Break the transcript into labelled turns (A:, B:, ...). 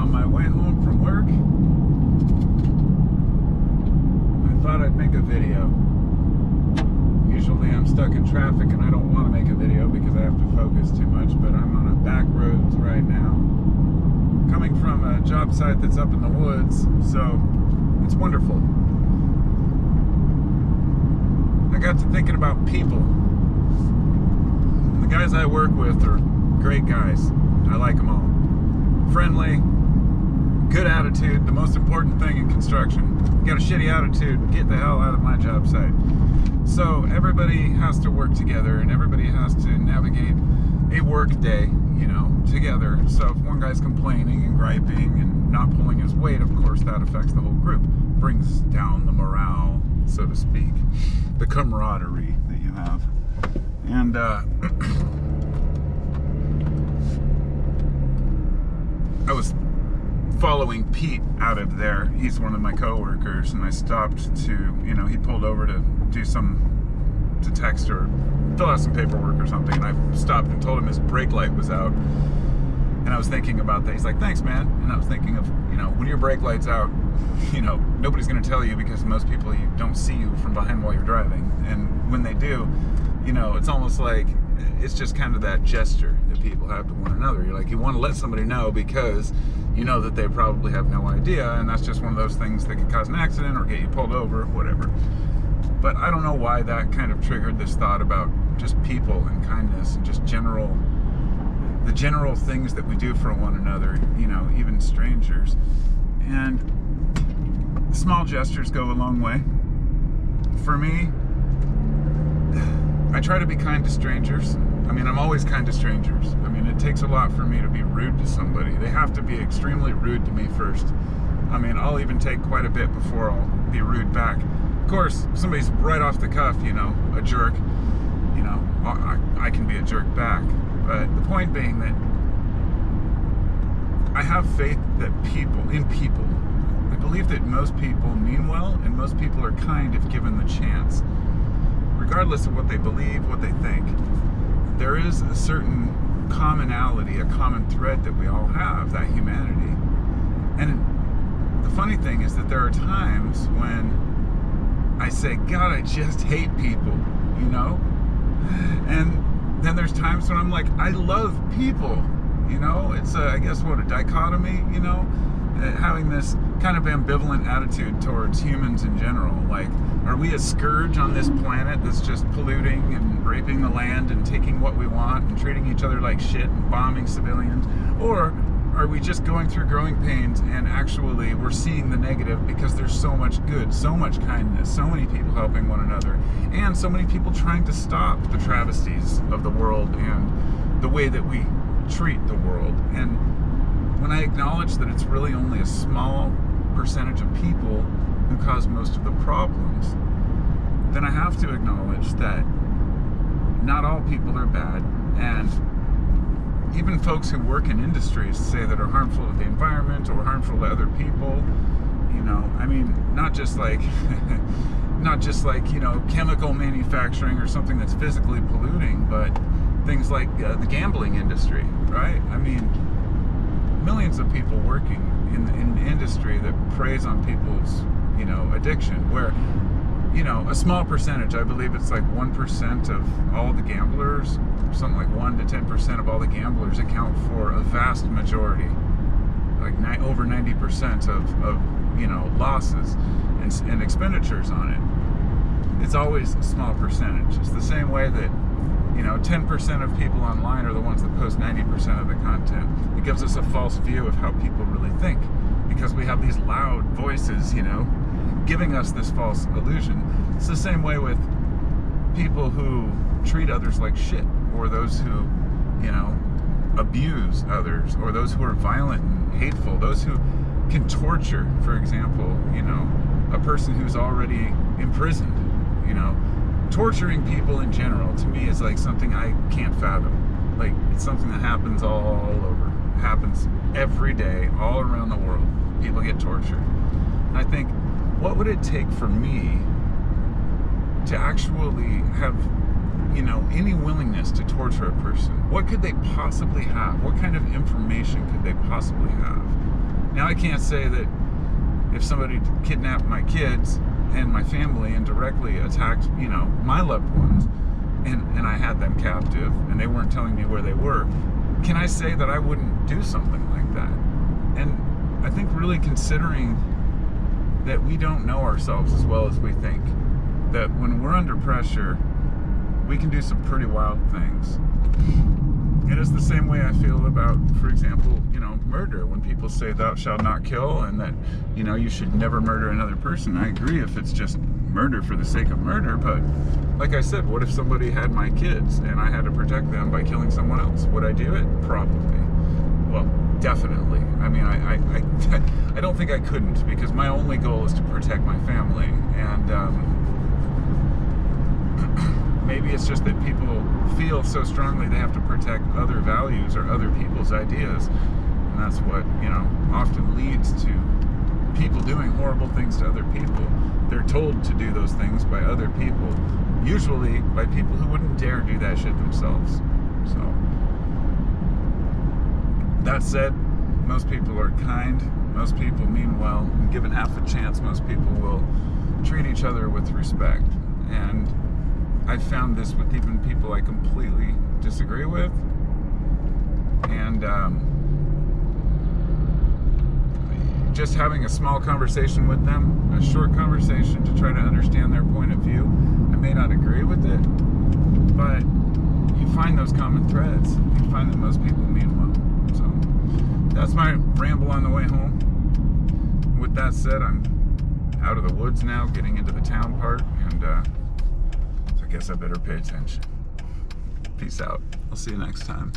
A: on my way home from work. I thought I'd make a video. Usually I'm stuck in traffic and I don't want to make a video because I have to focus too much, but I'm on a back roads right now. Coming from a job site that's up in the woods, so it's wonderful. I got to thinking about people. The guys I work with are great guys. I like them all. Friendly, good attitude, the most important thing in construction. You got a shitty attitude, get the hell out of my job site. So everybody has to work together and everybody has to navigate a work day, you know, together. So if one guy's complaining and griping and not pulling his weight, of course that affects the whole group. Brings down the morale, so to speak, the camaraderie that you have. And I was following Pete out of there. He's one of my coworkers, and I stopped to, you know, he pulled over to do to text or fill out some paperwork or something, and I stopped and told him his brake light was out. And I was thinking about that. He's like, thanks, man. And I was thinking of, you know, when your brake light's out, you know, nobody's going to tell you because most people you don't see you from behind while you're driving. And when they do, you know, it's almost like it's just kind of that gesture that people have to one another. You're like, you want to let somebody know because you know that they probably have no idea, and that's just one of those things that could cause an accident or get you pulled over, whatever. But I don't know why that kind of triggered this thought about just people and kindness and just the general things that we do for one another, you know, even strangers. And small gestures go a long way. For me, I try to be kind to strangers. I mean, I'm always kind to strangers. I mean, it takes a lot for me to be rude to somebody. They have to be extremely rude to me first. I mean, I'll even take quite a bit before I'll be rude back. Of course, if somebody's right off the cuff, you know, a jerk, you know, I can be a jerk back. But the point being that I have faith that in people, I believe that most people mean well and most people are kind if given the chance. Regardless of what they believe, what they think, there is a certain commonality, a common thread that we all have, that humanity. And the funny thing is that there are times when I say, God, I just hate people, you know? And then there's times when I'm like, I love people, you know? It's, I guess, a dichotomy, you know? Having this kind of ambivalent attitude towards humans in general. Like, are we a scourge on this planet that's just polluting and raping the land and taking what we want and treating each other like shit and bombing civilians? Or are we just going through growing pains and actually we're seeing the negative because there's so much good, so much kindness, so many people helping one another, and so many people trying to stop the travesties of the world and the way that we treat the world? And when I acknowledge that it's really only a small percentage of people who cause most of the problems, then I have to acknowledge that not all people are bad, and even folks who work in industries, say, that are harmful to the environment or harmful to other people, you know, I mean, not just like, you know, chemical manufacturing or something that's physically polluting, but things like the gambling industry, right? I mean, millions of people working in industry that preys on people's, you know, addiction, where, you know, a small percentage, I believe it's like 1% of all the gamblers, something like 1 to 10% of all the gamblers account for a vast majority, like over 90% of, you know, losses and expenditures on it. It's always a small percentage. It's the same way that, you know, 10% of people online are the ones that post 90% of the content. It gives us a false view of how people really think because we have these loud voices, you know, giving us this false illusion. It's the same way with people who treat others like shit, or those who, you know, abuse others, or those who are violent and hateful, those who can torture, for example, you know, a person who's already imprisoned, you know. Torturing people in general, to me, is like something I can't fathom. Like, it's something that happens all over. It happens every day, all around the world. People get tortured. And I think, what would it take for me to actually have, you know, any willingness to torture a person? What could they possibly have? What kind of information could they possibly have Now, I can't say that if somebody kidnapped my kids and my family and directly attacked, my loved ones, and I had them captive and they weren't telling me where they were, can I say that I wouldn't do something like that? And I think really considering that we don't know ourselves as well as we think, that when we're under pressure, we can do some pretty wild things. It is the same way I feel about, for example, murder. When people say thou shalt not kill and that, you should never murder another person, I agree if it's just murder for the sake of murder. But like I said, what if somebody had my kids and I had to protect them by killing someone else? Would I do it? Probably. Well, definitely. I mean, I don't think I couldn't, because my only goal is to protect my family. And maybe it's just that people feel so strongly they have to protect other values or other people's ideas. And that's what, often leads to people doing horrible things to other people. They're told to do those things by other people, usually by people who wouldn't dare do that shit themselves. So, that said, most people are kind, most people mean well, and given half a chance, most people will treat each other with respect. And I've found this with even people I completely disagree with. And just having a small conversation with them, a short conversation to try to understand their point of view. I may not agree with it, but you find those common threads. You find that most people mean well. So that's my ramble on the way home. With that said, I'm out of the woods now, getting into the town part, and so I guess I better pay attention. Peace out. I'll see you next time.